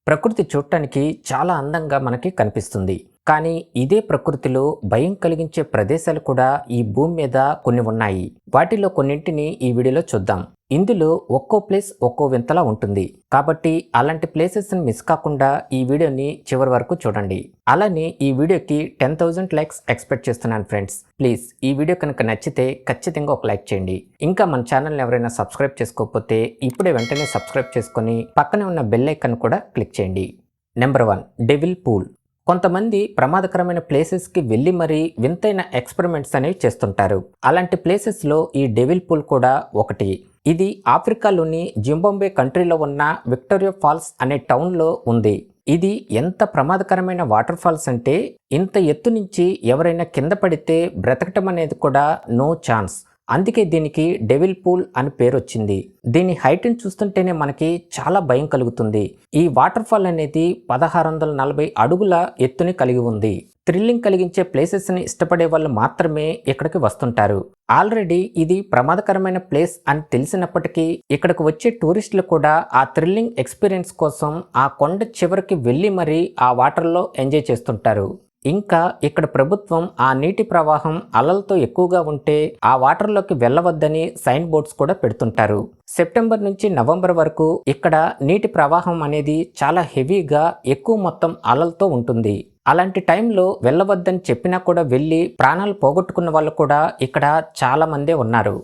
ప్రకృతి చూడటానికి చాలా అందంగా మనకి కనిపిస్తుంది. కానీ ఇదే ప్రకృతిలో భయం కలిగించే ప్రదేశాలు కూడా ఈ భూమి మీద కొన్ని ఉన్నాయి. వాటిలో కొన్నింటిని ఈ వీడియోలో చూద్దాం. ఇందులో ఒక్కో ప్లేస్ ఒక్కో వింతలా ఉంటుంది. కాబట్టి అలాంటి ప్లేసెస్ని మిస్ కాకుండా ఈ వీడియోని చివరి వరకు చూడండి. అలానే ఈ వీడియోకి 10,000 లైక్స్ ఎక్స్పెక్ట్ చేస్తున్నాను ఫ్రెండ్స్. ప్లీజ్ ఈ వీడియో కనుక నచ్చితే ఖచ్చితంగా ఒక లైక్ చేయండి. ఇంకా మన ఛానల్ని ఎవరైనా సబ్స్క్రైబ్ చేసుకోకపోతే ఇప్పుడే వెంటనే సబ్స్క్రైబ్ చేసుకొని పక్కనే ఉన్న బెల్ ఐకాన్ కూడా క్లిక్ చేయండి. Number 1, devil pool. కొంతమంది ప్రమాదకరమైన ప్లేసెస్కి వెళ్ళి మరీ వింతైన ఎక్స్పెరిమెంట్స్ అనేవి చేస్తుంటారు. అలాంటి ప్లేసెస్లో ఈ డెవిల్ పూల్ కూడా ఒకటి. ఇది ఆఫ్రికాలోని జింబాబ్వే కంట్రీలో ఉన్న విక్టోరియా ఫాల్స్ అనే టౌన్లో ఉంది. ఇది ఎంత ప్రమాదకరమైన వాటర్ ఫాల్స్ అంటే ఇంత ఎత్తు నుంచి ఎవరైనా కింద పడితే బ్రతకటం అనేది కూడా నో ఛాన్స్. అందుకే దీనికి డెవిల్ పూల్ అని పేరు వచ్చింది. దీని హైట్ని చూస్తుంటేనే మనకి చాలా భయం కలుగుతుంది. ఈ వాటర్ ఫాల్ అనేది 1640 అడుగుల ఎత్తుని కలిగి ఉంది. థ్రిల్లింగ్ కలిగించే ప్లేసెస్ని ఇష్టపడే వాళ్ళు మాత్రమే ఇక్కడికి వస్తుంటారు. ఆల్రెడీ ఇది ప్రమాదకరమైన ప్లేస్ అని తెలిసినప్పటికీ ఇక్కడికి వచ్చే టూరిస్టులు కూడా ఆ థ్రిల్లింగ్ ఎక్స్పీరియన్స్ కోసం ఆ కొండ చివరికి వెళ్ళి మరీ ఆ వాటర్లో ఎంజాయ్ చేస్తుంటారు. ఇంకా ఇక్కడ ప్రభుత్వం ఆ నీటి ప్రవాహం అలలతో ఎక్కువగా ఉంటే ఆ వాటర్లోకి వెళ్ళవద్దని సైన్ బోర్డ్స్ కూడా పెడుతుంటారు. సెప్టెంబర్ నుంచి నవంబర్ వరకు ఇక్కడ నీటి ప్రవాహం అనేది చాలా హెవీగా ఎక్కువ మొత్తం అలలతో ఉంటుంది. అలాంటి టైంలో వెళ్ళవద్దని చెప్పినా కూడా వెళ్ళి ప్రాణాలు పోగొట్టుకున్న వాళ్ళు కూడా ఇక్కడ చాలా మందే ఉన్నారు.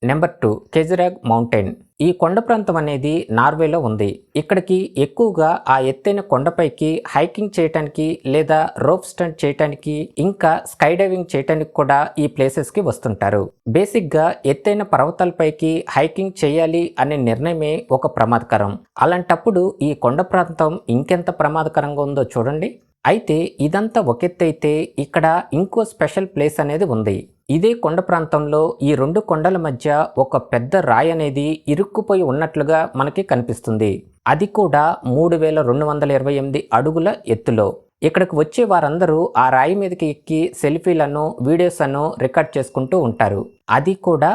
Number 2, Kjerag mountain. ఈ కొండ ప్రాంతం అనేది నార్వేలో ఉంది. ఇక్కడికి ఎక్కువగా ఆ ఎత్తైన కొండపైకి హైకింగ్ చేయటానికి లేదా రోప్ స్టంట్ చేయటానికి ఇంకా స్కై డైవింగ్ చేయటానికి కూడా ఈ ప్లేసెస్కి వస్తుంటారు. బేసిక్గా ఎత్తైన పర్వతాలపైకి హైకింగ్ చేయాలి అనే నిర్ణయమే ఒక ప్రమాదకరం. అలాంటప్పుడు ఈ కొండ ప్రాంతం ఇంకెంత ప్రమాదకరంగా ఉందో చూడండి. అయితే ఇదంతా ఒకెత్తైతే ఇక్కడ ఇంకో స్పెషల్ ప్లేస్ అనేది ఉంది. ఇదే కొండ ప్రాంతంలో ఈ రెండు కొండల మధ్య ఒక పెద్ద రాయి అనేది ఇరుక్కుపోయి ఉన్నట్లుగా మనకి కనిపిస్తుంది. అది కూడా 3228 అడుగుల ఎత్తులో. ఇక్కడికి వచ్చే వారందరూ ఆ రాయి మీదకి ఎక్కి సెల్ఫీలను వీడియోస్ అను రికార్డ్ చేసుకుంటూ ఉంటారు. అది కూడా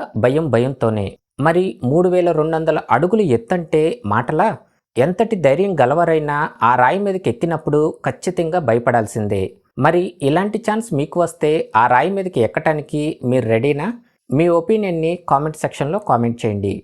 భయంతోనే. మరి 3200 అడుగులు ఎత్తంటే మాటలా? ఎంతటి ధైర్యం గలవరైనా ఆ రాయి మీదకి ఎక్కినప్పుడు ఖచ్చితంగా భయపడాల్సిందే. మరి ఇలాంటి ఛాన్స్ మీకు వస్తే ఆ రాయి మీదకి ఎక్కటానికి మీరు రెడీనా? మీ ఒపీనియన్ని కామెంట్ సెక్షన్లో కామెంట్ చేయండి.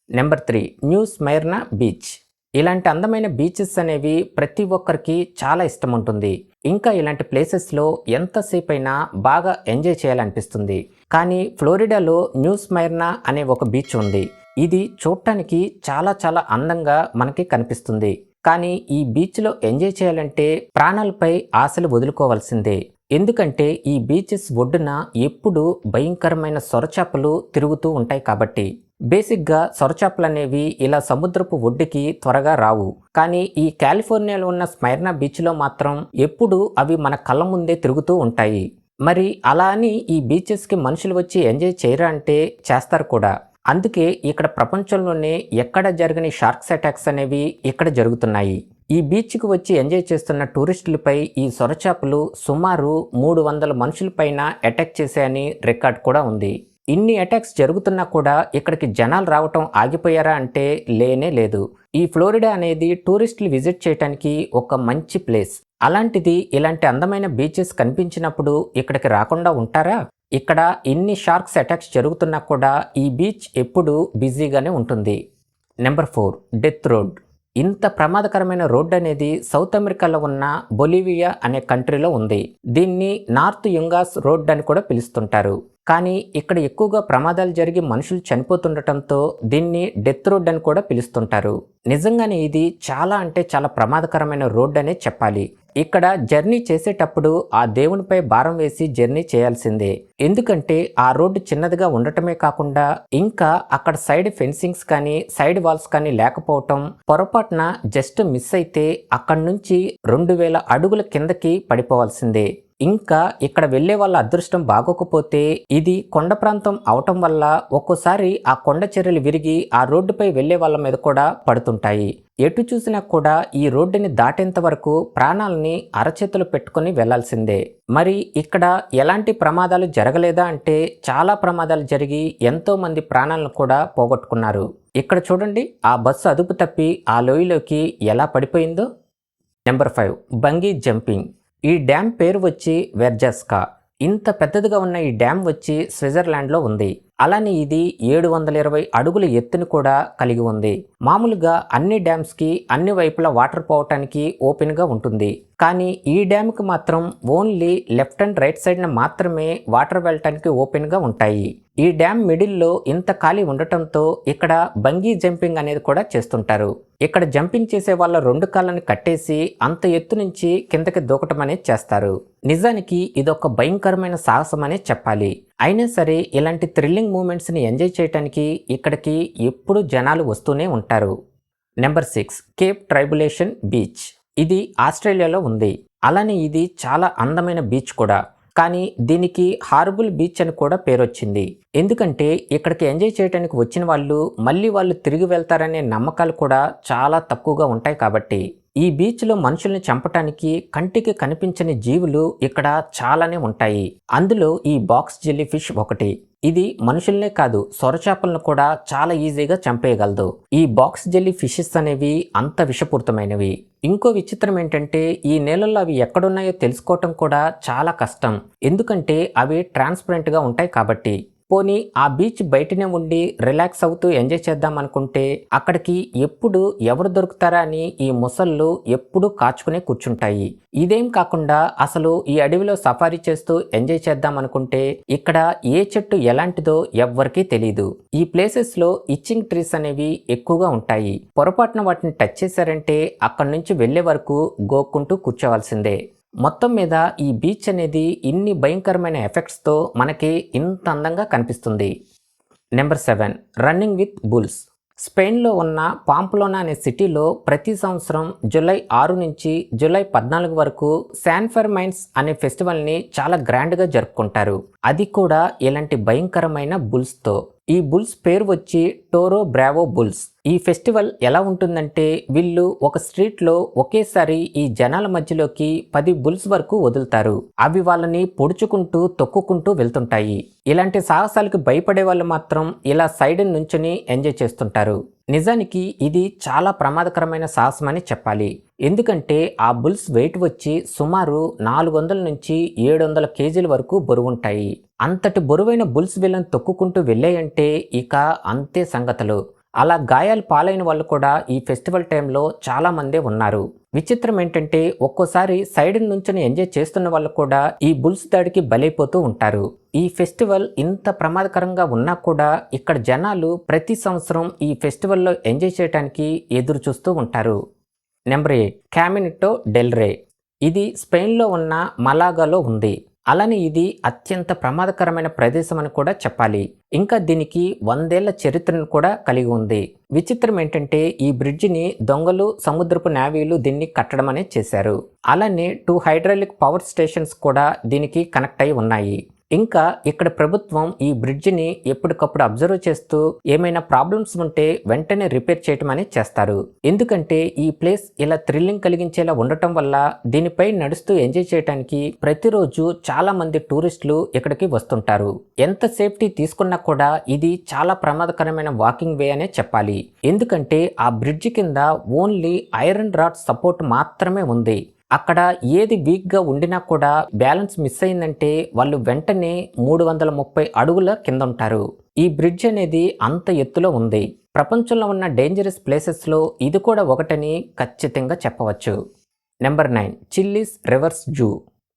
Number 3, New Smyrna Beach. ఇలాంటి అందమైన బీచెస్ అనేవి ప్రతి ఒక్కరికి చాలా ఇష్టం ఉంటుంది. ఇంకా ఇలాంటి ప్లేసెస్లో ఎంతసేపు అయినా బాగా ఎంజాయ్ చేయాలనిపిస్తుంది. కానీ ఫ్లోరిడాలో న్యూ స్మైర్నా అనే ఒక బీచ్ ఉంది. ఇది చూడటానికి చాలా అందంగా మనకి కనిపిస్తుంది. కానీ ఈ బీచ్లో ఎంజాయ్ చేయాలంటే ప్రాణాలపై ఆశలు వదులుకోవాల్సిందే. ఎందుకంటే ఈ బీచెస్ ఒడ్డున ఎప్పుడూ భయంకరమైన సొరచాపలు తిరుగుతూ ఉంటాయి కాబట్టి. బేసిక్గా సొరచాపలు అనేవి ఇలా సముద్రపు ఒడ్డుకి త్వరగా రావు. కానీ ఈ కాలిఫోర్నియాలో ఉన్న స్మైర్నా బీచ్లో మాత్రం ఎప్పుడూ అవి మన కళ్ళ ముందే తిరుగుతూ ఉంటాయి. మరి అలా అని ఈ బీచెస్కి మనుషులు వచ్చి ఎంజాయ్ చేయరా అంటే చేస్తారు కూడా. అందుకే ఇక్కడ ప్రపంచంలోనే ఎక్కడ జరగని షార్క్స్ అటాక్స్ అనేవి ఇక్కడ జరుగుతున్నాయి. ఈ బీచ్కి వచ్చి ఎంజాయ్ చేస్తున్న టూరిస్టులపై ఈ సొరచాపలు సుమారు 300 మనుషులపైన అటాక్ చేశాయని రికార్డ్ కూడా ఉంది. ఇన్ని అటాక్స్ జరుగుతున్నా కూడా ఇక్కడికి జనాలు రావటం ఆగిపోయారా అంటే లేనే లేదు. ఈ ఫ్లోరిడా అనేది టూరిస్టులు విజిట్ చేయడానికి ఒక మంచి ప్లేస్. అలాంటిది ఇలాంటి అందమైన బీచెస్ కనిపించినప్పుడు ఇక్కడికి రాకుండా ఉంటారా? ఇక్కడ ఇన్ని షార్క్స్ అటాక్స్ జరుగుతున్నా కూడా ఈ బీచ్ ఎప్పుడూ బిజీగానే ఉంటుంది. Number 4, death road. ఇంత ప్రమాదకరమైన రోడ్ అనేది సౌత్ అమెరికాలో ఉన్న బొలివియా అనే కంట్రీలో ఉంది. దీన్ని నార్త్ యుంగాస్ రోడ్ అని కూడా పిలుస్తుంటారు. కానీ ఇక్కడ ఎక్కువగా ప్రమాదాలు జరిగి మనుషులు చనిపోతుండటంతో దీన్ని డెత్ రోడ్ అని కూడా పిలుస్తుంటారు. నిజంగానే ఇది చాలా ప్రమాదకరమైన రోడ్ అనే చెప్పాలి. ఇక్కడ జర్నీ చేసేటప్పుడు ఆ దేవునిపై భారం వేసి జర్నీ చేయాల్సిందే. ఎందుకంటే ఆ రోడ్డు చిన్నదిగా ఉండటమే కాకుండా ఇంకా అక్కడ సైడ్ ఫెన్సింగ్స్ కానీ సైడ్ వాల్స్ కానీ లేకపోవటం, పొరపాటున జస్ట్ మిస్ అయితే అక్కడి నుంచి 2000 అడుగుల కిందకి పడిపోవాల్సిందే. ఇంకా ఇక్కడ వెళ్ళే వాళ్ళ అదృష్టం బాగోకపోతే ఇది కొండ ప్రాంతం అవటం వల్ల ఒక్కోసారి ఆ కొండ చర్యలు విరిగి ఆ రోడ్డుపై వెళ్ళే వాళ్ళ మీద కూడా పడుతుంటాయి. ఎటు చూసినా కూడా ఈ రోడ్డుని దాటేంత వరకు ప్రాణాలని అరచేతులు పెట్టుకుని వెళ్లాల్సిందే. మరి ఇక్కడ ఎలాంటి ప్రమాదాలు జరగలేదా అంటే చాలా ప్రమాదాలు జరిగి ఎంతో మంది ప్రాణాలను కూడా పోగొట్టుకున్నారు. ఇక్కడ చూడండి, ఆ బస్సు అదుపు తప్పి ఆ లోయలోకి ఎలా పడిపోయిందో. Number 5 bungee jumping. ఈ డ్యామ్ పేరు వచ్చి వెర్జస్కా. ఇంత పెద్దదిగా ఉన్న ఈ డ్యామ్ వచ్చి స్విట్జర్లాండ్లో ఉంది. అలానే ఇది 720 అడుగుల ఎత్తును కూడా కలిగి ఉంది. మామూలుగా అన్ని డ్యామ్స్కి అన్ని వైపులా వాటర్ పోవటానికి ఓపెన్గా ఉంటుంది. కానీ ఈ డ్యామ్కి మాత్రం ఓన్లీ లెఫ్ట్ అండ్ రైట్ సైడ్న మాత్రమే వాటర్ వెళ్ళటానికి ఓపెన్గా ఉంటాయి. ఈ డ్యామ్ మిడిల్లో ఇంత ఖాళీ ఉండటంతో ఇక్కడ బంగీ జంపింగ్ అనేది కూడా చేస్తుంటారు. ఇక్కడ జంపింగ్ చేసే వాళ్ళ 2 కాళ్ళని కట్టేసి అంత ఎత్తు నుంచి కిందకి దూకటం అనేది చేస్తారు. నిజానికి ఇదొక భయంకరమైన సాహసం అనే చెప్పాలి. అయినా సరే ఇలాంటి థ్రిల్లింగ్ మూమెంట్స్ని ఎంజాయ్ చేయడానికి ఇక్కడికి ఎప్పుడూ జనాలు వస్తూనే ఉంటారు. Number 6 Cape Tribulation Beach. ఇది ఆస్ట్రేలియాలో ఉంది. అలానే ఇది చాలా అందమైన బీచ్ కూడా. కానీ దీనికి హారబుల్ బీచ్ అని కూడా పేరొచ్చింది. ఎందుకంటే ఇక్కడికి ఎంజాయ్ చేయడానికి వచ్చిన వాళ్ళు తిరిగి వెళ్తారనే నమ్మకాలు కూడా చాలా తక్కువగా ఉంటాయి కాబట్టి. ఈ బీచ్లో మనుషుల్ని చంపటానికి కంటికి కనిపించని జీవులు ఇక్కడ చాలానే ఉంటాయి. అందులో ఈ బాక్స్ జెల్లీ ఫిష్ ఒకటి. ఇది మనుషుల్నే కాదు సొరచేపలను కూడా చాలా ఈజీగా చంపేయగలదు. ఈ బాక్స్ జెల్లీ ఫిషెస్ అనేవి అంత విషపూరితమైనవి. ఇంకో విచిత్రం ఏంటంటే ఈ నీళ్ళల్లో అవి ఎక్కడున్నాయో తెలుసుకోవటం కూడా చాలా కష్టం. ఎందుకంటే అవి ట్రాన్స్పరెంట్గా ఉంటాయి కాబట్టి. పోనీ ఆ బీచ్ బయటనే ఉండి రిలాక్స్ అవుతూ ఎంజాయ్ చేద్దాం అనుకుంటే అక్కడికి ఎప్పుడు ఎవరు దొరుకుతారా అని ఈ ముసళ్ళు ఎప్పుడూ కాచుకునే కూర్చుంటాయి. ఇదేం కాకుండా అసలు ఈ అడవిలో సఫారీ చేస్తూ ఎంజాయ్ చేద్దాం అనుకుంటే ఇక్కడ ఏ చెట్టు ఎలాంటిదో ఎవ్వరికీ తెలీదు. ఈ ప్లేసెస్లో ఇచ్చింగ్ ట్రీస్ అనేవి ఎక్కువగా ఉంటాయి. పొరపాటున వాటిని టచ్ చేశారంటే అక్కడి నుంచి వెళ్లే వరకు గోక్కుంటూ కూర్చోవలసిందే. మొత్తం మీద ఈ బీచ్ అనేది ఇన్ని భయంకరమైన ఎఫెక్ట్స్తో మనకి ఇంత అందంగా కనిపిస్తుంది. Number 7 running with bulls. స్పెయిన్లో ఉన్న పాంప్లోనా అనే సిటీలో ప్రతి సంవత్సరం జూలై 6 నుంచి జూలై 14 వరకు శాన్ ఫెర్మైన్స్ అనే ఫెస్టివల్ని చాలా గ్రాండ్గా జరుపుకుంటారు. అది కూడా ఇలాంటి భయంకరమైన బుల్స్తో. ఈ బుల్స్ పేరు వచ్చి టోరో బ్రావో బుల్స్. ఈ ఫెస్టివల్ ఎలా ఉంటుందంటే వీళ్ళు ఒక స్ట్రీట్లో ఒకేసారి ఈ జనాల మధ్యలోకి 10 బుల్స్ వరకు వదులుతారు. అవి వాళ్ళని పొడుచుకుంటూ తొక్కుకుంటూ వెళ్తుంటాయి. ఇలాంటి సాహసాలకు భయపడే వాళ్ళు మాత్రం ఇలా సైడ్ నుంచుని ఎంజాయ్ చేస్తుంటారు. నిజానికి ఇది చాలా ప్రమాదకరమైన సాహసం అని చెప్పాలి. ఎందుకంటే ఆ బుల్స్ వెయిట్ వచ్చి సుమారు 400 నుంచి 700 కేజీల వరకు బరువుంటాయి. అంతటి బరువైన బుల్స్ వీళ్ళని తొక్కుకుంటూ వెళ్ళాయంటే ఇక అంతే సంగతులు. అలా గాయాలు పాలైన వాళ్ళు కూడా ఈ ఫెస్టివల్ టైంలో చాలా మందే ఉన్నారు. విచిత్రం ఏంటంటే ఒక్కోసారి సైడ్ నుంచి ఎంజాయ్ చేస్తున్న వాళ్ళు కూడా ఈ బుల్స్ దాడికి బలైపోతూ ఉంటారు. ఈ ఫెస్టివల్ ఇంత ప్రమాదకరంగా ఉన్నా కూడా ఇక్కడ జనాలు ప్రతి సంవత్సరం ఈ ఫెస్టివల్లో ఎంజాయ్ చేయడానికి ఎదురు చూస్తూ ఉంటారు. Number 8 Caminito del Rey. ఇది స్పెయిన్లో ఉన్న మలాగాలో ఉంది. అలానే ఇది అత్యంత ప్రమాదకరమైన ప్రదేశం అని కూడా చెప్పాలి. ఇంకా దీనికి 100 ఏళ్ల చరిత్రను కూడా కలిగి ఉంది. విచిత్రం ఏంటంటే ఈ బ్రిడ్జిని దొంగలు, సముద్రపు నేవీలు దీన్ని కట్టడం అనేది చేశారు. అలానే 2 హైడ్రాలిక్ పవర్ స్టేషన్స్ కూడా దీనికి కనెక్ట్ అయి ఉన్నాయి. ఇంకా ఇక్కడ ప్రభుత్వం ఈ బ్రిడ్జిని ఎప్పటికప్పుడు అబ్జర్వ్ చేస్తూ ఏమైనా ప్రాబ్లమ్స్ ఉంటే వెంటనే రిపేర్ చేయటం అనేది చేస్తారు. ఎందుకంటే ఈ ప్లేస్ ఇలా థ్రిల్లింగ్ కలిగించేలా ఉండటం వల్ల దీనిపై నడుస్తూ ఎంజాయ్ చేయడానికి ప్రతిరోజు చాలా మంది టూరిస్టులు ఇక్కడికి వస్తుంటారు. ఎంత సేఫ్టీ తీసుకున్నా కూడా ఇది చాలా ప్రమాదకరమైన వాకింగ్ వే అనే చెప్పాలి. ఎందుకంటే ఆ బ్రిడ్జి కింద ఓన్లీ ఐరన్ రాడ్ సపోర్ట్ మాత్రమే ఉంది. అక్కడ ఏది వీక్గా ఉండినా కూడా బ్యాలెన్స్ మిస్ అయిందంటే వాళ్ళు వెంటనే 330 అడుగుల కింద ఉంటారు. ఈ బ్రిడ్జ్ అనేది అంత ఎత్తులో ఉంది. ప్రపంచంలో ఉన్న డేంజరస్ ప్లేసెస్లో ఇది కూడా ఒకటని ఖచ్చితంగా చెప్పవచ్చు. Number 9 chillies reverse zoo.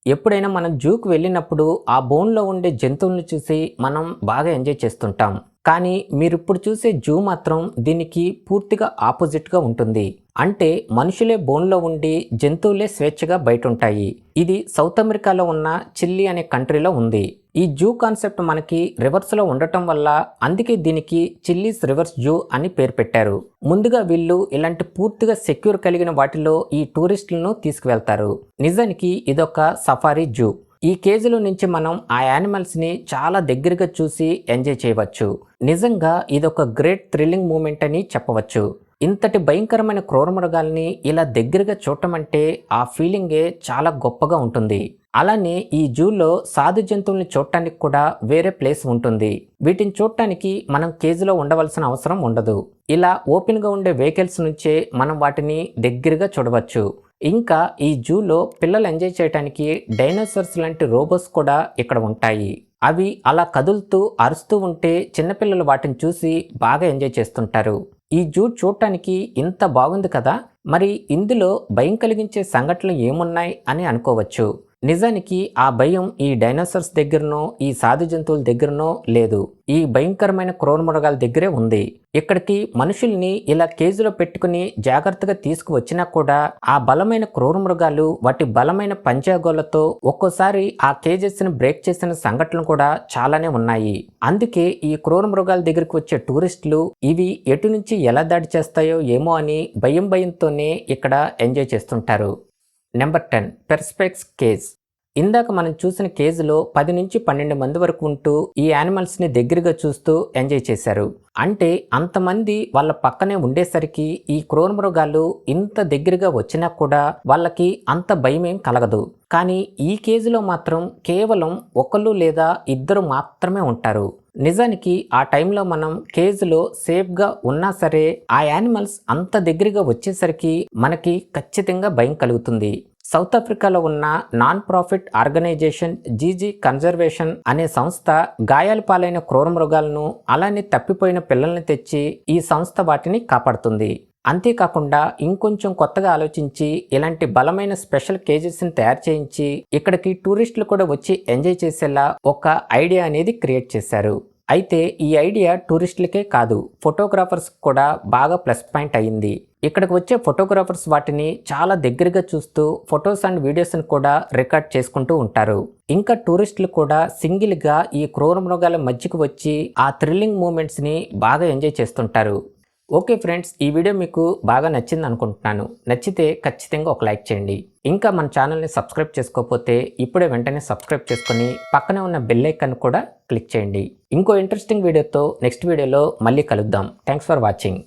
ఎప్పుడైనా మనం జూకు వెళ్ళినప్పుడు ఆ బోన్లో ఉండే జంతువులను చూసి మనం బాగా ఎంజాయ్ చేస్తుంటాం. కానీ మీరిప్పుడు చూసే జూ మాత్రం దీనికి పూర్తిగా ఆపోజిట్గా ఉంటుంది. అంటే మనుషులే బోన్లో ఉండి జంతువులే స్వేచ్ఛగా బయట ఉంటాయి. ఇది సౌత్ అమెరికాలో ఉన్న చిల్లీ అనే కంట్రీలో ఉంది. ఈ జూ కాన్సెప్ట్ మనకి రివర్స్లో ఉండటం వల్ల అందుకే దీనికి చిల్లీస్ రివర్స్ జూ అని పేరు పెట్టారు. ముందుగా వీళ్ళు ఇలాంటి పూర్తిగా సెక్యూర్ కలిగిన వాటిలో ఈ టూరిస్టులను తీసుకువెళ్తారు. నిజానికి ఇదొక సఫారీ జూ. ఈ కేజీలో నుంచి మనం ఆ యానిమల్స్ని చాలా దగ్గరగా చూసి ఎంజాయ్ చేయవచ్చు. నిజంగా ఇదొక గ్రేట్ థ్రిల్లింగ్ మూమెంట్ అని చెప్పవచ్చు. ఇంతటి భయంకరమైన క్రూరమృగాల్ని ఇలా దగ్గరగా చూడటం అంటే ఆ ఫీలింగే చాలా గొప్పగా ఉంటుంది. అలానే ఈ జూలో సాధు జంతువుల్ని చూడటానికి కూడా వేరే ప్లేస్ ఉంటుంది. వీటిని చూడటానికి మనం కేజీలో ఉండవలసిన అవసరం ఉండదు. ఇలా ఓపెన్గా ఉండే వెహికల్స్ నుంచే మనం వాటిని దగ్గరగా చూడవచ్చు. ఇంకా ఈ జూలో పిల్లలు ఎంజాయ్ చేయడానికి డైనోసార్స్ లాంటి రోబోస్ కూడా ఇక్కడ ఉంటాయి. అవి అలా కదులుతూ అరుస్తూ ఉంటే చిన్నపిల్లలు వాటిని చూసి బాగా ఎంజాయ్ చేస్తుంటారు. ఈ జూ చూడటానికి ఇంత బాగుంది కదా, మరి ఇందులో భయం కలిగించే సంఘటనలు ఏమున్నాయి అని అనుకోవచ్చు. నిజానికి ఆ భయం ఈ డైనోసార్స్ దగ్గరనో ఈ సాధు జంతువుల దగ్గరనో లేదు. ఈ భయంకరమైన క్రూరమృగాల దగ్గరే ఉంది. ఇక్కడికి మనుషుల్ని ఇలా కేజీలో పెట్టుకుని జాగ్రత్తగా తీసుకువచ్చినా కూడా ఆ బలమైన క్రూరమృగాలు వాటి బలమైన పంజాగోళ్లతో ఒక్కోసారి ఆ కేజెస్ ని బ్రేక్ చేసిన సంఘటనలు కూడా చాలానే ఉన్నాయి. అందుకే ఈ క్రూరమృగాల దగ్గరికి వచ్చే టూరిస్టులు ఇవి ఎటు నుంచి ఎలా దాడి చేస్తాయో ఏమో అని భయంతోనే ఇక్కడ ఎంజాయ్ చేస్తుంటారు. Number 10 Perspex cage. ఇందాక మనం చూసిన కేజీలో 10 నుంచి 12 మంది వరకు ఉంటూ ఈ యానిమల్స్ని దగ్గరగా చూస్తూ ఎంజాయ్ చేశారు. అంటే అంతమంది వాళ్ళ పక్కనే ఉండేసరికి ఈ క్రూరమృగాలు ఇంత దగ్గరగా వచ్చినా కూడా వాళ్ళకి అంత భయమేం కలగదు. కానీ ఈ కేజీలో మాత్రం కేవలం ఒకళ్ళు లేదా ఇద్దరు మాత్రమే ఉంటారు. నిజానికి ఆ టైంలో మనం కేజ్లో సేఫ్గా ఉన్నా సరే ఆ యానిమల్స్ అంత దగ్గరగా వచ్చేసరికి మనకి ఖచ్చితంగా భయం కలుగుతుంది. సౌత్ ఆఫ్రికాలో ఉన్న non profit organisation GG conservation అనే సంస్థ గాయాల పాలైన క్రూరమృగాలను అలానే తప్పిపోయిన పిల్లల్ని తెచ్చి ఈ సంస్థ వాటిని కాపాడుతుంది. అంతేకాకుండా ఇంకొంచెం కొత్తగా ఆలోచించి ఇలాంటి బలమైన స్పెషల్ కేజెస్ని తయారు చేయించి ఇక్కడికి టూరిస్టులు కూడా వచ్చి ఎంజాయ్ చేసేలా ఒక ఐడియా అనేది క్రియేట్ చేశారు. అయితే ఈ ఐడియా టూరిస్టులకే కాదు, ఫోటోగ్రాఫర్స్ కూడా బాగా ప్లస్ పాయింట్ అయ్యింది. ఇక్కడికి వచ్చే ఫోటోగ్రాఫర్స్ వాటిని చాలా దగ్గరగా చూస్తూ ఫొటోస్ అండ్ వీడియోస్ని కూడా రికార్డ్ చేసుకుంటూ ఉంటారు. ఇంకా టూరిస్టులు కూడా సింగిల్గా ఈ క్రూరమృగాల మధ్యకు వచ్చి ఆ థ్రిల్లింగ్ మూమెంట్స్ని బాగా ఎంజాయ్ చేస్తుంటారు. ఓకే ఫ్రెండ్స్, ఈ వీడియో మీకు బాగా నచ్చింది అనుకుంటున్నాను. నచ్చితే ఖచ్చితంగా ఒక లైక్ చేయండి. ఇంకా మన ఛానల్ని సబ్స్క్రైబ్ చేసుకోకపోతే ఇప్పుడే వెంటనే సబ్స్క్రైబ్ చేసుకొని పక్కనే ఉన్న బెల్ ఐకాన్ కూడా క్లిక్ చేయండి. ఇంకో ఇంట్రెస్టింగ్ వీడియోతో నెక్స్ట్ వీడియోలో మళ్ళీ కలుద్దాం. Thanks for watching.